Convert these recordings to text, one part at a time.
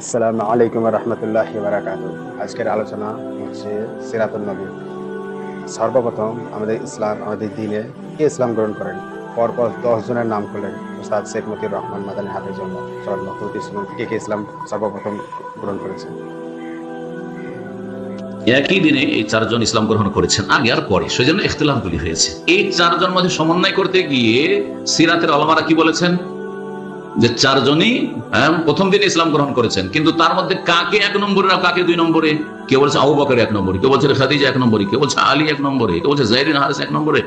আসসালামু আলাইকুম রহমতুল্লাহি বারাকাতুহু। আজকের আলোচনা হচ্ছে সিরাতুন নবী। সর্বপ্রথম আমাদের দ্বীনে কে ইসলাম গ্রহণ করেন? পরপর 10 জনের নাম করলেন উস্তাদ শেখ মতিউর রহমান মাদানী হাফিজাহুল্লাহ। শুনুন কে কে ইসলাম সর্বপ্রথম গ্রহণ করেছেন। একই দিনে এই চারজন ইসলাম গ্রহণ করেছেন, আগে আর পরে, সেজন্য ইখতিলাফগুলি হয়েছে। এই চারজন মধ্যে সমন্বয় করতে গিয়ে সিরাতের আলমারা কি বলেছেন যে চারজনই প্রথম দিনে ইসলাম গ্রহণ করেছেন, কিন্তু তার মধ্যে কাকে 1 নম্বরে আর কাকে 2 নম্বরে? কেউ বলছে আবু বকর 1 নম্বরে, কেউ বলছে খাদিজা 1 নম্বরে, কেউ বলছে আলী 1 নম্বরে, কেউ বলছে যায়েদ বিন হারিস 1 নম্বরে।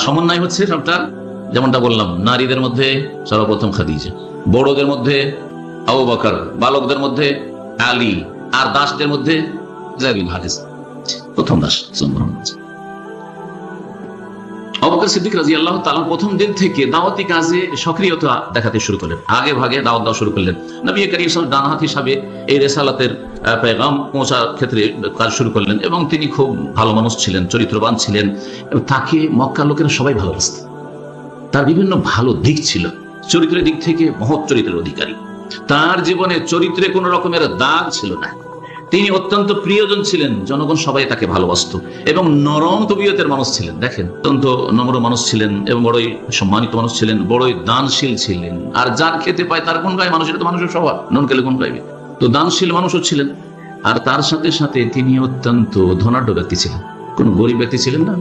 সমন্বয় হচ্ছে সবটা, যেমনটা বললাম, নারীদের মধ্যে সর্বপ্রথম খাদিজা, বড়দের মধ্যে আবু বকর, বালকদের মধ্যে আলী, আর দাসদের মধ্যে যায়েদ বিন হারিস প্রথম দাস ইসলাম গ্রহণ করেছে। আবু বকর সিদ্দিক রাদিয়াল্লাহু তাআলা প্রথম দিন থেকে দাওয়াতি কাজে সক্রিয়তা দেখাতে শুরু করলেন, আগে ভাগে দাওয়াত দেওয়া শুরু করলেন। নবী করিম সাল্লাল্লাহু আলাইহি ওয়াসাল্লাম ডানহাত হিসাবে এই রিসালাতের পেগাম পৌঁছার ক্ষেত্রে কাজ শুরু করলেন, এবং তিনি খুব ভালো মানুষ ছিলেন, চরিত্রবান ছিলেন, এবং তাকে মক্কার লোকেরা সবাই ভালোবাসত। তার বিভিন্ন ভালো দিক ছিল, চরিত্রের দিক থেকে মহৎ চরিত্রের অধিকারী। তার জীবনে চরিত্রে কোন রকমের দাগ ছিল না। তিনি অত্যন্ত প্রিয়জন ছিলেন, জনগণ সবাই তাকে ভালোবাসত, এবং নরম তবিয়তের মানুষ ছিলেন। দেখেন, অত্যন্ত নম্র মানুষ ছিলেন এবং বড়ই সম্মানিত মানুষ ছিলেন, বড়ই দানশীল ছিলেন। আর যার খেতে পায় তার কোন গায়ে মানুষ, এটা তো মানুষের স্বভাব, নুন খেলে কোন গাইবে। তো দানশীল মানুষও ছিলেন। আর তার সাথে সাথে তিনি অত্যন্ত ধনাঢ্য ব্যক্তি ছিলেন, কোন গরিব ব্যক্তি ছিলেন না।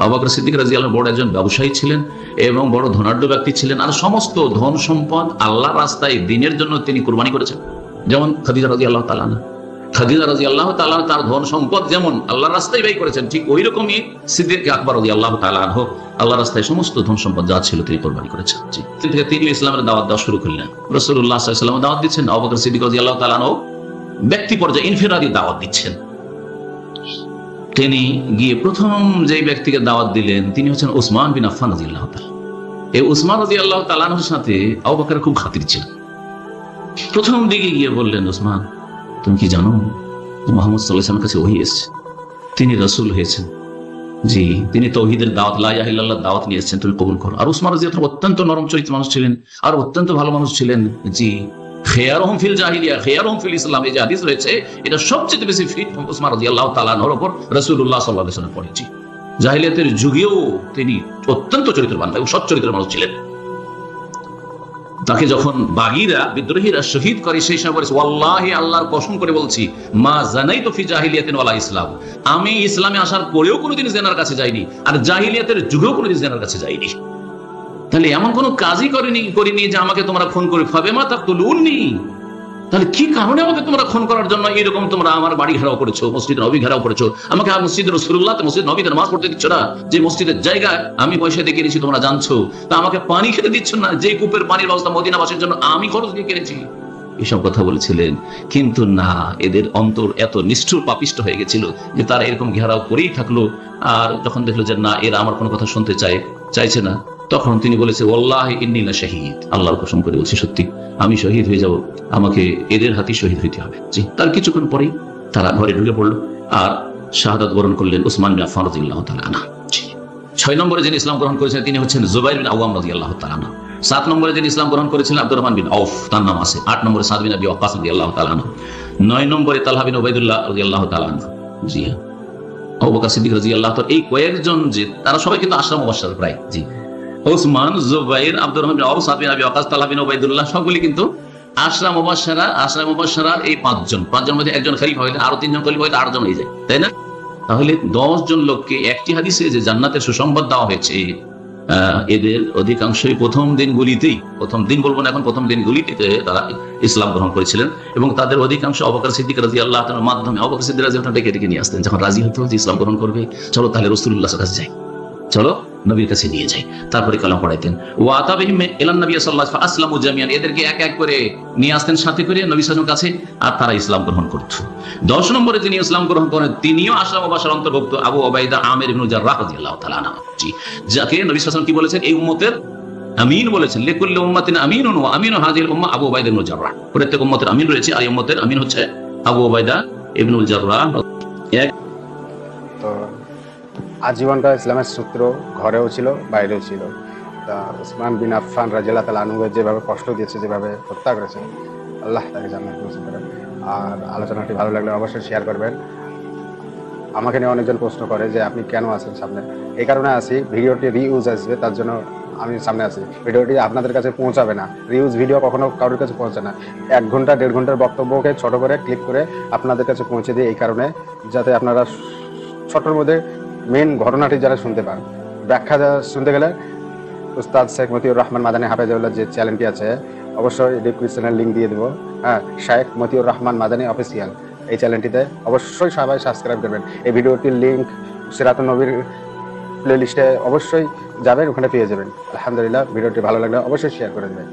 আবু বকর সিদ্দিক রাদিয়াল্লাহু বড় একজন ব্যবসায়ী ছিলেন এবং বড় ধনাঢ্য ব্যক্তি ছিলেন। আর সমস্ত ধন সম্পদ আল্লাহর রাস্তায় দ্বীনের জন্য তিনি কুরবানি করেছেন। যেমন খাদিজা রাদিয়াল্লাহু তাআলা, খাদিজা রাদিয়াল্লাহু তাআলা তার ধন সম্পদ যেমন আল্লাহর রাস্তায় ব্যয় করেছেন, ঠিক ওই রকমই সিদ্দিক আকবর রাদিয়াল্লাহু তাআলা আনহু আল্লাহর রাস্তায় সমস্ত ধন সম্পদ যা ছিল তিনি কুরবানি করেছেন। তিনি ইসলামের দাওয়াত দেওয়া শুরু করলেন। রাসূলুল্লাহ সাল্লাল্লাহু আলাইহি ওয়াসাল্লাম দাওয়াত দিচ্ছেন, আবু বকর সিদ্দিক রাদিয়াল্লাহু তাআলা আনহু ব্যক্তি পর্যায়ে ইনফিরাদি দাওয়াত দিচ্ছেন। তিনি গিয়ে প্রথম যে ব্যক্তিকে দাওয়াত দিলেন তিনি হচ্ছেন উসমান বিন আফফান রাদিয়াল্লাহু তাআলা। এই উসমান রাদিয়াল্লাহু তাআলা আনহুর সাথে আবু বকর খুব খাতির ছিল। প্রথম দিকে গিয়ে বললেন, উসমান, তুমি কি জানো মুহাম্মদ সাল্লাল্লাহু আলাইহি ওয়াসাল্লামের কাছে ওহী এসেছে, তিনি রাসূল হয়েছেন। জি, তিনি তাওহীদের দাওয়াত, লা ইলাহা ইল্লাল্লাহ দাওয়াত নিয়ে এসেছেন, তুমি কবুল করো। আর উসমান রাদিয়াল্লাহু তাআলা অত্যন্ত নরম চরিত্রের মানুষ ছিলেন আর অত্যন্ত ভালো মানুষ ছিলেন। জি, খেয়ারুহুম ফিল জাহিলিয়া খেয়ারুহুম ফিল ইসলাম, এই যে হাদিস রয়েছে এটা সবচেয়ে বেশি ফিট উসমান রাদিয়াল্লাহু তাআলা আনহুর উপর রাসূলুল্লাহ সাল্লাল্লাহু আলাইহি ওয়াসাল্লাম পড়েছি। জাহিলিয়াতের যুগেও তিনি অত্যন্ত চরিত্রবান এবং সৎ চরিত্রের মানুষ ছিলেন। তাকে যখন বাগীরা, বিদ্রোহীরা শহীদ করে, সেই সময় বলেছে, ওয়াল্লাহি, আল্লাহর কসম করে বলছি, মা জানাইতু ফি জাহিলিয়াতিন ওয়ালা ইসলাম, আমি ইসলামে আসার পরেও কোনোদিন জিনার কাছে যাইনি, আর জাহিলিয়াতের যুগেও কোনোদিন জিনার কাছে যাইনি। তাহলে এমন কোন কাজই করিনি যে আমাকে তোমরা খুন করে ফাবে মা তাকতুলুননি। তাহলে কি কারণে আমাকে তোমরা খুন করার জন্য এরকম তোমরা আমার বাড়ি ঘেরাও করেছো, মসজিদ নবী ঘেরাও করেছো, আমাকে মসজিদ রাসূলুল্লাহ, মসজিদ নবীতে নামাজ পড়তে দিচ্ছ না, যে মসজিদের জায়গা আমি পয়সা দিয়ে কিনেছি তোমরা জানছো, তা আমাকে পানি খেতে দিচ্ছ না, যে কূপের পানির ব্যবস্থা মদিনাবাসীর জন্য আমি খরচ দিয়ে কিনেছি। এসব কথা বলেছিলেন। কিন্তু না, এদের অন্তর এত নিষ্ঠুর পাপিষ্ট হয়ে গেছিল যে তারা এরকম ঘেরাও করেই থাকলো। আর যখন দেখলো যে না, এরা আমার কোনো কথা শুনতে চাইছে না, তখন তিনি বলেছে, ওয়াল্লাহি ইন্নী লা শাহীদ, আল্লাহর কসম করে বলছি সত্যি আমি শহীদ হয়ে যাব, আমাকে এদের হাতে শহীদ হইতে হবে। জি, তার কিছুক্ষণ পরেই তারা ঘরে ঢুকে পড়লো আর শাহাদাত বরণ করলেন উসমান বিন আফফান রাদিয়াল্লাহু তাআলা আনহু। 6 নম্বরে যিনি ইসলাম গ্রহণ করেছেন তিনি হচ্ছেন জুবাইর বিন আওয়াম রাদিয়াল্লাহু তাআলা আনহু। 7 নম্বরে যিনি ইসলাম গ্রহণ করেছিলেন আব্দুর রহমান বিন আউফ, তার নাম আছে। 8 নম্বরে সাদ বিন আবি ওয়াক্কাস রাদিয়াল্লাহু তাআলা আনহু। 9 নম্বরে তালহা বিন উবাইদুল্লাহ রাদিয়াল্লাহু তাআলা আনহু। জি, আবু বকর সিদ্দিক রাদিয়াল্লাহু তাআলা, এই কয়েকজন যে তারা সবাই কিন্তু আশরা মুবাশশার প্রায়। জি, ওসমান, জুবাইর, আব্দুর রহমান বিন আউফ, সাদ বিন আবি ওয়াক্কাস, তালহা বিন উবাইদুল্লাহ সবগুলি কিন্তু আশরা মুবাশশারার এই 5 জন মধ্যে একজন খলিফা হইলে আরো 3 জন খলিফা হইলে 8 জন হয়ে যায়, তাই না? তাহলে 10 জন লোককে একটি হাদিসে যে জান্নাতের সুসংবাদ দেওয়া হয়েছে, এদের অধিকাংশই প্রথম দিন বলবো না, এখন প্রথম দিনগুলিতে তারা ইসলাম গ্রহণ করেছিলেন। এবং তাদের অধিকাংশ আবু বকর সিদ্দিক রাদিয়াল্লাহু তাআলার মাধ্যমে আবু বকর সিদ্দিক রাদিয়াল্লাহু তাআলা ডেকে নিয়ে আসতেন। যখন রাজি হতো যে ইসলাম গ্রহণ করবে, চলো তাহলে রাসূলুল্লাহর কাছে যাই, চলো নবীর কাছে নিয়ে যাই, তারপরে কালাম পড়াইতেন। ওয়া আতাবিহিম ইলান নবী সাল্লাল্লাহু আলাইহি ওয়া আসলামু জামিয়ান, এদেরকে এক এক করে নিয়ে আসতেন সাথে করে নবী সাল্লাল্লাহু আলাইহি ওয়াসাল্লামের কাছে, আর তারা ইসলাম গ্রহণ করত। 10 নম্বরে যিনি ইসলাম গ্রহণ করেন তিনিও আশরা মুবাশশার অন্তর্ভুক্ত আবু উবাইদা আমির ইবনে জাররাহ রাদিয়াল্লাহু তাআলা আনহু। জি, যাকে নবী সাল্লাল্লাহু আলাইহি ওয়াসাল্লাম কি বলেছেন, এই উম্মতের আমিন বলেছেন, লিকুল্লি উম্মাতিন আমিনুন ওয়া আমিনু হাযিহিল উম্মাহ আবু উবাইদা ইবনে জাররাহ। প্রত্যেক উম্মতের আমিন রয়েছে, আর এই উম্মতের আমিন হচ্ছে আবু উবাইদা ইবনে জাররাহ। তো আজীবনটা ইসলামের সূত্র ঘরেও ছিল বাইরেও ছিল। তা উসমান বিন আফফান রাদিয়াল্লাহু তাআলা আনহু যেভাবে কষ্ট দিয়েছে, যেভাবে হত্যা করেছে, আল্লাহ তাকে জান্নাত নসিব করেন। আর আলোচনাটি ভালো লাগলে অবশ্যই শেয়ার করবেন। আমাকে নিয়ে অনেকজন প্রশ্ন করে যে আপনি কেন আছেন সামনে। এই কারণে আছি, ভিডিওটি রিউজ আসবে, তার জন্য আমি সামনে আছি। ভিডিওটি আপনাদের কাছে পৌঁছাবে না, রিউজ ভিডিও কখনো কারোর কাছে পৌঁছে না। 1 ঘন্টা 1.5 ঘন্টার বক্তব্যকে ছোট করে ক্লিক করে আপনাদের কাছে পৌঁছে দিই, এই কারণে যাতে আপনারা ছোটোর মধ্যে মেন ঘটনাটি যারা শুনতে পান। ব্যাখ্যা শুনতে গেলে উস্তাদ শেখ মতিউর রহমান মাদানী হাফেজাউল্লাহ যে চ্যানেলটি আছে, অবশ্যই ডিসক্রিপশনের লিঙ্ক দিয়ে দেবো। হ্যাঁ, শেখ মতিউর রহমান মাদানী অফিসিয়াল, এই চ্যানেলটিতে অবশ্যই সবাই সাবস্ক্রাইব করবেন। এই ভিডিওটির লিঙ্ক সিরাতুন নবীর প্লে লিস্টে অবশ্যই যাবেন, ওখানে পেয়ে যাবেন। আলহামদুলিল্লাহ, ভিডিওটি ভালো লাগলে অবশ্যই শেয়ার করে দেবেন।